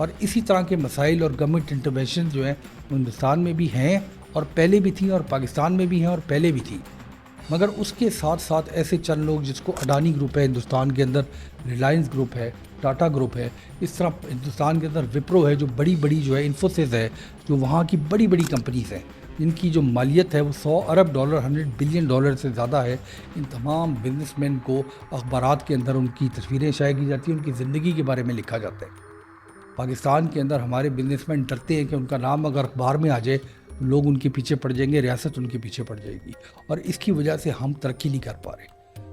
اور اسی طرح کے مسائل اور گورنمنٹ انٹرونشن جو ہیں ہندوستان میں بھی ہیں اور پہلے بھی تھیں اور پاکستان میں بھی ہیں اور پہلے بھی تھیں، مگر اس کے ساتھ ساتھ ایسے چند لوگ جس کو اڈانی گروپ ہے ہندوستان کے اندر، ریلائنس گروپ ہے، ٹاٹا گروپ ہے، اس طرح ہندوستان کے اندر وپرو ہے جو بڑی بڑی جو ہے انفوسس ہے، جو وہاں کی بڑی بڑی کمپنیز ہیں جن کی جو مالیت ہے وہ $100 ارب 100 بلین ڈالر سے زیادہ ہے، ان تمام بزنس مین کو اخبارات کے اندر ان کی تصویریں شائع کی جاتی ہیں، ان کی زندگی کے بارے میں لکھا جاتا ہے۔ پاکستان کے اندر ہمارے بزنس مین ڈرتے ہیں کہ ان کا نام اگر اخبار میں آ جائے لوگ ان کے پیچھے پڑ جائیں گے، ریاست ان کے پیچھے پڑ جائے گی، اور اس کی وجہ سے ہم ترقی نہیں کر پا رہے۔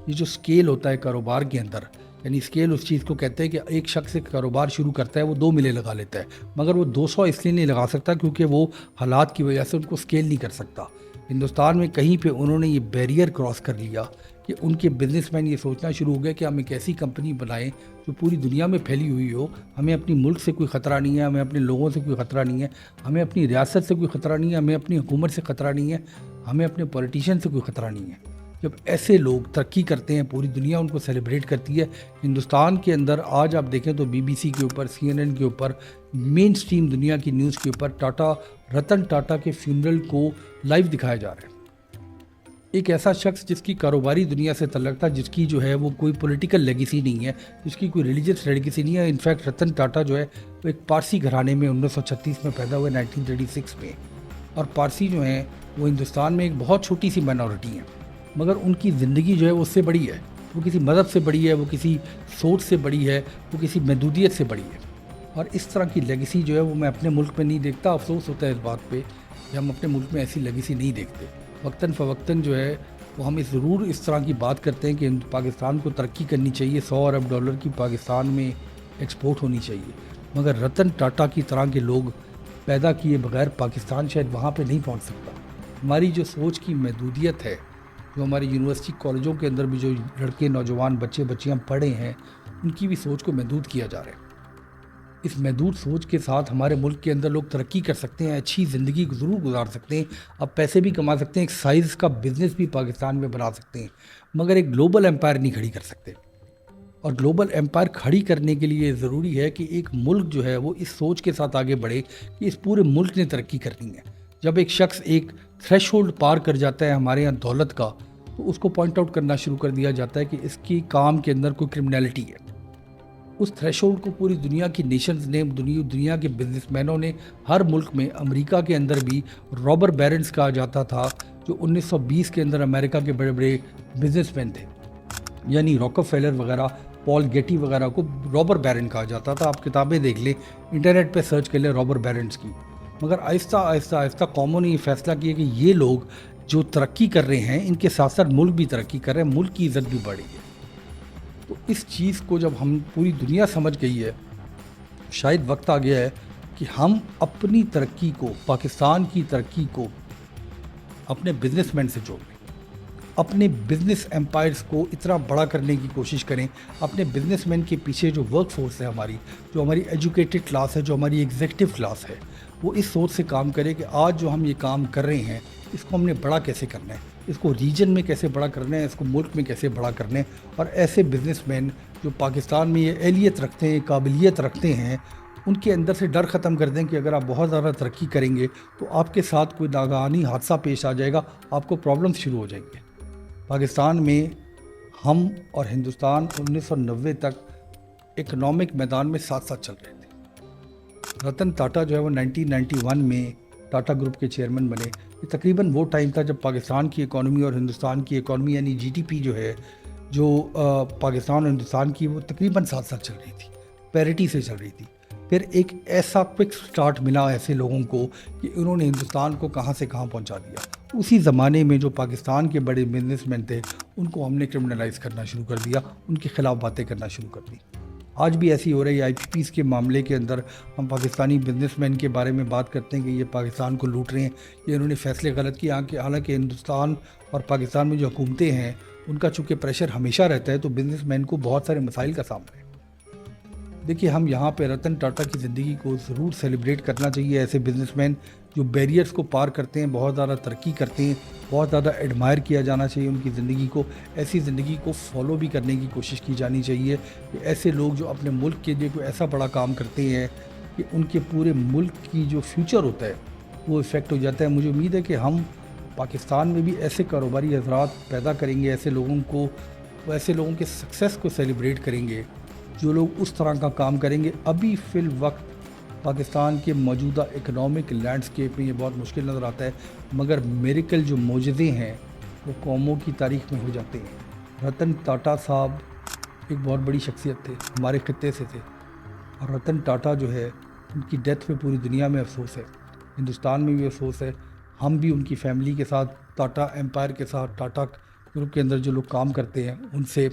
یہ جو سکیل ہوتا ہے کاروبار کے اندر، یعنی سکیل اس چیز کو کہتے ہیں کہ ایک شخص ایک کاروبار شروع کرتا ہے وہ 2 ملیں لگا لیتا ہے، مگر وہ 200 اس لیے نہیں لگا سکتا کیونکہ وہ حالات کی وجہ سے ان کو سکیل نہیں کر سکتا۔ ہندوستان میں کہیں پہ انہوں نے یہ بیریئر کراس کر لیا کہ ان کے بزنس مین یہ سوچنا شروع ہو گیا کہ ہم ایک ایسی کمپنی بنائیں جو پوری دنیا میں پھیلی ہوئی ہو، ہمیں اپنی ملک سے کوئی خطرہ نہیں ہے، ہمیں اپنے لوگوں سے کوئی خطرہ نہیں ہے، ہمیں اپنی ریاست سے کوئی خطرہ نہیں ہے، ہمیں اپنی حکومت سے خطرہ نہیں ہے، ہمیں اپنے پولیٹیشین سے کوئی خطرہ نہیں ہے۔ جب ایسے لوگ ترقی کرتے ہیں پوری دنیا ان کو سیلیبریٹ کرتی ہے۔ ہندوستان کے اندر آج آپ دیکھیں تو BBC کے اوپر، CNN کے اوپر، مین سٹریم دنیا کی نیوز کے اوپر رتن ٹاٹا کے فیونرل کو لائیو دکھایا جا رہا ہے۔ ایک ایسا شخص جس کی کاروباری دنیا سے تعلق تھا، جس کی جو ہے وہ کوئی پولیٹیکل لیگیسی نہیں ہے، جس کی کوئی ریلیجس لیگیسی نہیں ہے۔ انفیکٹ رتن ٹاٹا جو ہے وہ ایک پارسی گھرانے میں 1936 میں پیدا ہوئے، 1936 میں، اور پارسی جو ہیں وہ ہندوستان میں ایک بہت چھوٹی سی مائنورٹی ہیں، مگر ان کی زندگی جو ہے وہ اس سے بڑی ہے، وہ کسی مذہب سے بڑی ہے، وہ کسی سوچ سے بڑی ہے، وہ کسی محدودیت سے بڑی ہے۔ اور اس طرح کی لیگیسی جو ہے وہ میں اپنے ملک میں نہیں دیکھتا۔ افسوس ہوتا ہے اس بات پہ کہ ہم اپنے ملک میں ایسی لیگیسی نہیں دیکھتے۔ وقتاً فوقتاً جو ہے وہ ہم ضرور اس طرح کی بات کرتے ہیں کہ پاکستان کو ترقی کرنی چاہیے، $100 ارب کی پاکستان میں ایکسپورٹ ہونی چاہیے، مگر رتن ٹاٹا کی طرح کے لوگ پیدا کیے بغیر پاکستان شاید وہاں پہ نہیں پہنچ سکتا۔ ہماری جو سوچ کی محدودیت ہے، جو ہماری یونیورسٹی کالجوں کے اندر بھی جو لڑکے نوجوان بچے بچیاں پڑھے ہیں ان کی بھی سوچ کو محدود کیا جا رہا ہے۔ اس محدود سوچ کے ساتھ ہمارے ملک کے اندر لوگ ترقی کر سکتے ہیں، اچھی زندگی ضرور گزار سکتے ہیں، اب پیسے بھی کما سکتے ہیں، ایک سائز کا بزنس بھی پاکستان میں بنا سکتے ہیں، مگر ایک گلوبل ایمپائر نہیں کھڑی کر سکتے۔ اور گلوبل ایمپائر کھڑی کرنے کے لیے ضروری ہے کہ ایک ملک جو ہے وہ اس سوچ کے ساتھ آگے بڑھے کہ اس پورے ملک نے ترقی کرنی ہے۔ جب ایک شخص ایک تھریش ہولڈ پار کر جاتا ہے ہمارے یہاں دولت کا، تو اس کو پوائنٹ آؤٹ کرنا شروع کر دیا جاتا ہے کہ اس کی کام کے اندر کوئی کرمنالٹی ہے۔ اس تھریش ہولڈ کو پوری دنیا کی نیشنز نے، دنیا کے بزنس مینوں نے، ہر ملک میں، امریکہ کے اندر بھی رابر بیرنز کہا جاتا تھا جو 1920 کے اندر امریکہ کے بڑے بڑے بزنس مین تھے، یعنی راکفیلر وغیرہ، پال گیٹی وغیرہ کو رابر بیرن کہا جاتا تھا۔ آپ کتابیں دیکھ لیں، انٹرنیٹ پہ سرچ کر لیں رابر بیرنز کی۔ مگر آہستہ آہستہ آہستہ قوموں نے یہ فیصلہ کیا کہ یہ لوگ جو ترقی کر رہے ہیں ان کے ساتھ ساتھ ملک بھی ترقی کر رہے ہیں، ملک کی عزت بھی بڑھ رہی ہے۔ تو اس چیز کو جب ہم پوری دنیا سمجھ گئی ہے، شاید وقت آ گیا ہے کہ ہم اپنی ترقی کو، پاکستان کی ترقی کو اپنے بزنس مین سے جوڑ لیں، اپنے بزنس ایمپائرز کو اتنا بڑا کرنے کی کوشش کریں، اپنے بزنس مین کے پیچھے جو ورک فورس ہے ہماری، جو ہماری ایجوکیٹڈ کلاس ہے، جو ہماری ایگزیکٹو کلاس ہے، وہ اس سوچ سے کام کرے کہ آج جو ہم یہ کام کر رہے ہیں اس کو ہم نے بڑا کیسے کرنا ہے، اس کو ریجن میں کیسے بڑا کرنا ہے، اس کو ملک میں کیسے بڑا کرنا ہے۔ اور ایسے بزنس مین جو پاکستان میں یہ اہلیت رکھتے ہیں، قابلیت رکھتے ہیں، ان کے اندر سے ڈر ختم کر دیں کہ اگر آپ بہت زیادہ ترقی کریں گے تو آپ کے ساتھ کوئی ناگہانی حادثہ پیش آ جائے گا، آپ کو پرابلمس شروع ہو جائیں گے۔ پاکستان میں ہم اور ہندوستان 1990 تک اکنامک میدان میں ساتھ ساتھ چل رہے تھے۔ رتن ٹاٹا جو ہے وہ 1991 میں ٹاٹا گروپ کے چیئرمین بنے۔ یہ تقریباً وہ ٹائم تھا جب پاکستان کی اکانومی اور ہندوستان کی اکانومی یعنی GDP جو ہے، جو پاکستان اور ہندوستان کی، وہ تقریباً ساتھ ساتھ چل رہی تھی، پیرٹی سے چل رہی تھی۔ پھر ایک ایسا کوئک سٹارٹ ملا ایسے لوگوں کو کہ انہوں نے ہندوستان کو کہاں سے کہاں پہنچا دیا۔ اسی زمانے میں جو پاکستان کے بڑے بزنس مین تھے ان کو ہم نے کرمنلائز کرنا شروع کر دیا، ان کے خلاف باتیں کرنا شروع کر دی۔ آج بھی ایسی ہو رہی ہے۔ IPPs کے معاملے کے اندر ہم پاکستانی بزنس مین کے بارے میں بات کرتے ہیں کہ یہ پاکستان کو لوٹ رہے ہیں، یہ انہوں نے فیصلے غلط کیے، حالانکہ ہندوستان اور پاکستان میں جو حکومتیں ہیں ان کا چونکہ پریشر ہمیشہ رہتا ہے تو بزنس مین کو بہت سارے مسائل کا سامنا ہے۔ دیکھیے، ہم یہاں پہ رتن ٹاٹا کی زندگی کو ضرور سیلیبریٹ کرنا چاہیے۔ ایسے بزنس مین جو بیریئرز کو پار کرتے ہیں، بہت زیادہ ترقی کرتے ہیں، بہت زیادہ ایڈمائر کیا جانا چاہیے ان کی زندگی کو۔ ایسی زندگی کو فالو بھی کرنے کی کوشش کی جانی چاہیے کہ ایسے لوگ جو اپنے ملک کے لیے کوئی ایسا بڑا کام کرتے ہیں کہ ان کے پورے ملک کی جو فیوچر ہوتا ہے وہ افیکٹ ہو جاتا ہے. مجھے امید ہے کہ ہم پاکستان میں بھی ایسے کاروباری حضرات پیدا کریں گے, ایسے لوگوں کے سکسیس کو سیلیبریٹ کریں گے جو لوگ اس طرح کا کام کریں گے. ابھی فی الوقت پاکستان کے موجودہ اکنامک لینڈسکیپ میں یہ بہت مشکل نظر آتا ہے, مگر میریکل جو معجزے ہیں وہ قوموں کی تاریخ میں ہو جاتے ہیں. رتن ٹاٹا صاحب ایک بہت بڑی شخصیت تھے, ہمارے خطے سے تھے, اور رتن ٹاٹا جو ہے ان کی ڈیتھ پہ پوری دنیا میں افسوس ہے, ہندوستان میں بھی افسوس ہے. ہم بھی ان کی فیملی کے ساتھ, ٹاٹا ایمپائر کے ساتھ, ٹاٹا گروپ کے اندر جو لوگ کام کرتے ہیں ان سے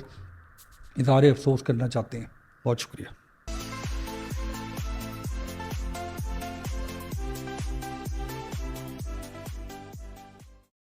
اظہار افسوس کرنا چاہتے ہیں. بہت شکریہ.